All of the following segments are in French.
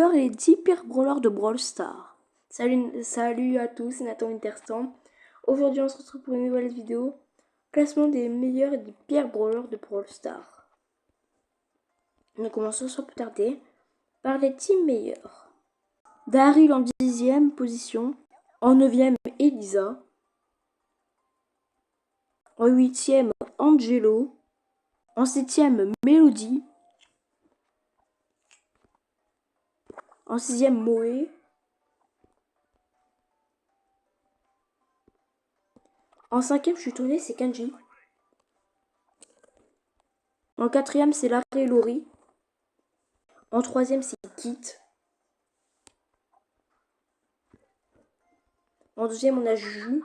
meilleurs et 10 pires brawlers de Brawl Stars. Salut à tous, c'est Nathan Winterstorm. Aujourd'hui on se retrouve pour une nouvelle vidéo. Classement des meilleurs et des pires brawlers de Brawl Stars. Nous commençons sans plus tarder par les teams meilleurs. Daryl en 10e position. En 9e, Elisa. En 8e, Angelo. En 7e, Melody. En 6e, Moe. En 5e, je suis étonnée, c'est Kenji. En 4e, c'est Lara et Lori. En 3e, c'est Kit. En 2e, on a Juju.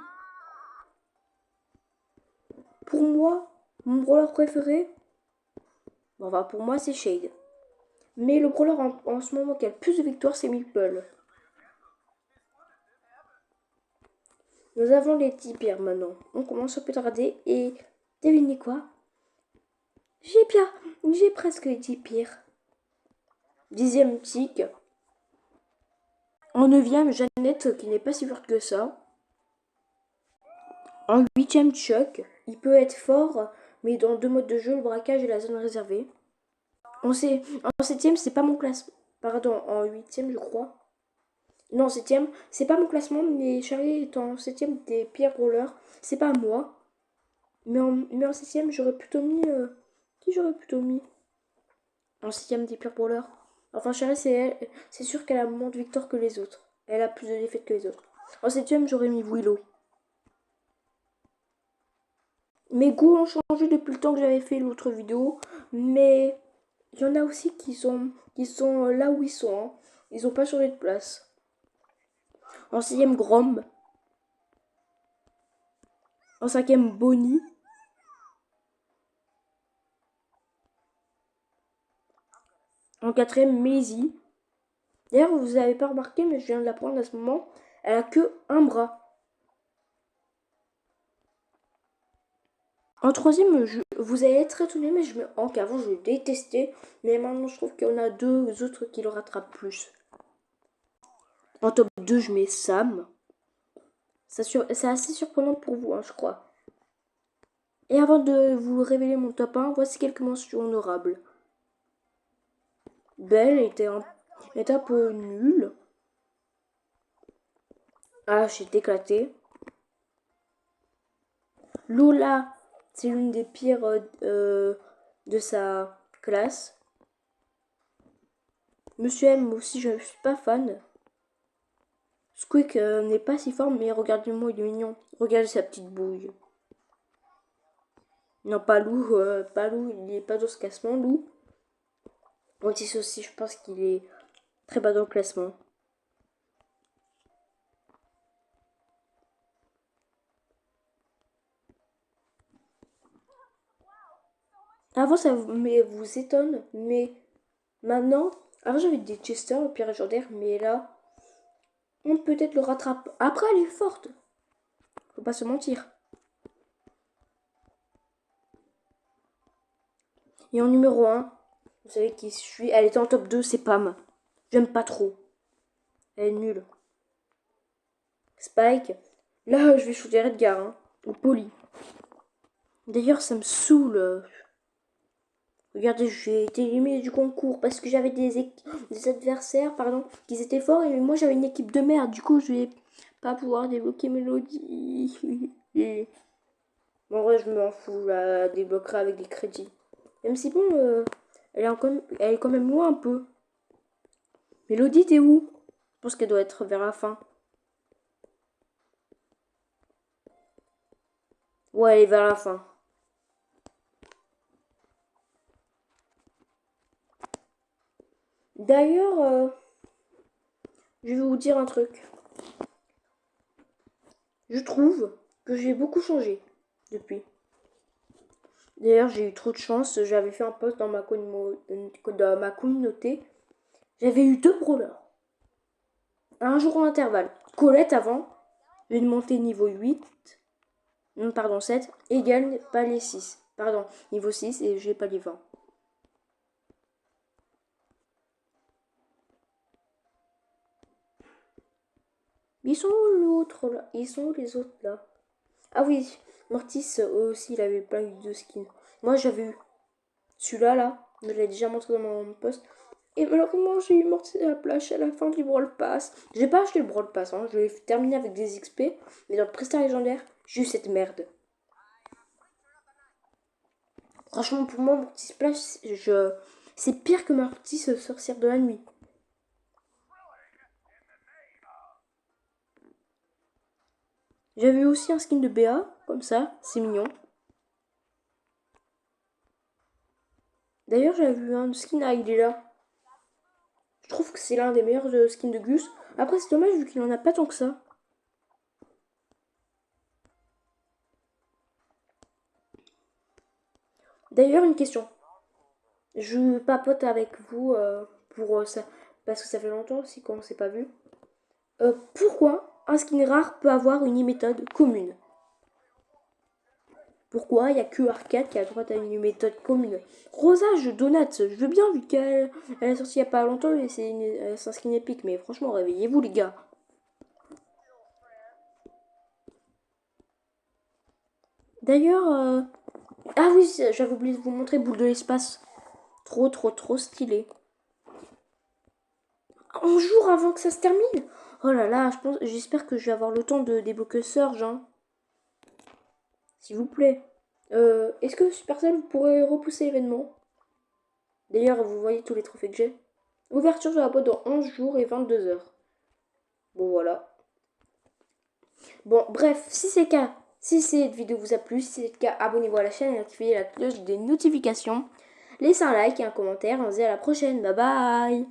Pour moi, mon brawler préféré, enfin pour moi, c'est Shade. Mais le brawler en ce moment qui a le plus de victoires, c'est Meeple. Nous avons les 10 pires maintenant. On commence à peu tarder et devinez quoi? J'ai presque les 10 pires. 10e, Tic. En 9e, Jeannette, qui n'est pas si forte que ça. En 8e, Chuck. Il peut être fort, mais dans 2 modes de jeu, le braquage et la zone réservée. En 7e, c'est pas mon classement. Pardon, en 8e, je crois. Non, 7e, c'est pas mon classement, mais Charlie est en 7e des pires brawlers. C'est pas moi. Mais en 7e, j'aurais plutôt mis. Qui j'aurais plutôt mis en 7e des pires brawlers? Enfin, Charlie, c'est sûr qu'elle a moins de victoires que les autres. Elle a plus de défaites que les autres. En 7e, j'aurais mis Willow. Mes goûts ont changé depuis le temps que j'avais fait l'autre vidéo, mais il y en a aussi qui sont là où ils sont. Hein. Ils n'ont pas changé de place. En 6e, Grom. En 5e, Bonnie. En 4e, Maisie. D'ailleurs, vous n'avez pas remarqué, mais je viens de l'apprendre à ce moment. Elle a que un bras. En 3e, vous allez être étonné, mais je mets Hank. Avant, je le détestais. Mais maintenant, je trouve qu'il y en a 2 autres qui le rattrapent plus. En top 2, je mets Sam. C'est assez surprenant pour vous, hein, je crois. Et avant de vous révéler mon top 1, voici quelques mentions honorables. Belle est un peu nulle. Ash est éclatée. Lola, c'est l'une des pires de sa classe. Monsieur M aussi, je ne suis pas fan. Squeak n'est pas si fort, mais regardez-moi, il est mignon. Regardez sa petite bouille. Non, pas Lou, il n'est pas dans ce classement, Lou. Otis aussi, je pense qu'il est très bas dans le classement. Avant, ça vous étonne, mais maintenant, avant j'avais des Chester, le pire légendaire, mais là, on peut-être le rattrape. Après, elle est forte. Faut pas se mentir. Et en numéro 1, vous savez qui je suis. Elle était en top 2, c'est Pam. J'aime pas trop. Elle est nulle. Spike. Là, je vais shooter Edgar. Hein, ou Polly. D'ailleurs, ça me saoule. Regardez, j'ai été éliminée du concours parce que j'avais des adversaires, qui étaient forts et moi j'avais une équipe de merde. Du coup, je vais pas pouvoir débloquer Mélodie. Bon, en vrai, je m'en fous, je la débloquerai avec des crédits. Même si bon, elle est quand même loin un peu. Mélodie, t'es où? Je pense qu'elle doit être vers la fin. Ouais, elle est vers la fin. D'ailleurs, je vais vous dire un truc. Je trouve que j'ai beaucoup changé depuis. D'ailleurs, j'ai eu trop de chance. J'avais fait un post dans ma communauté. J'avais eu 2 brawlers. Un jour en intervalle. Colette avant. Une montée niveau 8. Pardon, 7. Égale pas les 6. Pardon, niveau 6 et j'ai pas les 20. Ils sont où l'autre là? Ils sont où les autres là? Ah oui, Mortis aussi, il avait plein de skins. Moi, j'avais eu celui-là, là. Je l'ai déjà montré dans mon post. Et malheureusement, j'ai eu Mortis à la plage à la fin du Brawl Pass. J'ai pas acheté le Brawl Pass, hein. Je l'ai terminé avec des XP. Mais dans le Prestar légendaire, j'ai eu cette merde. Franchement, pour moi, Mortis Splash, c'est pire que Mortis sorcière de la nuit. J'avais aussi un skin de BA, comme ça, c'est mignon. D'ailleurs, j'avais vu un skin à il est là. Je trouve que c'est l'un des meilleurs skins de Gus. Après, c'est dommage vu qu'il en a pas tant que ça. D'ailleurs, une question. Je papote avec vous pour ça, parce que ça fait longtemps aussi qu'on ne s'est pas vu. Pourquoi un skin rare peut avoir une méthode commune? Pourquoi il n'y a que Arcade qui a droit à une méthode commune? Rosa, je donate, je veux bien vu qu'elle est sortie il n'y a pas longtemps et c'est un skin épique, mais franchement, réveillez-vous les gars. D'ailleurs, ah oui, j'avais oublié de vous montrer Boule de l'espace. Trop, trop, trop stylé. Un jour avant que ça se termine. Oh là là, j'espère que je vais avoir le temps de débloquer Surge, hein. S'il vous plaît. Est-ce que Supercell, vous pourrez repousser l'événement? D'ailleurs, vous voyez tous les trophées que j'ai. Ouverture de la boîte dans 11 jours et 22 heures. Bon, voilà. Bon, bref, si c'est le cas, si cette vidéo vous a plu, si c'est le cas, abonnez-vous à la chaîne et activez la cloche des notifications. Laissez un like et un commentaire. On se dit à la prochaine. Bye bye.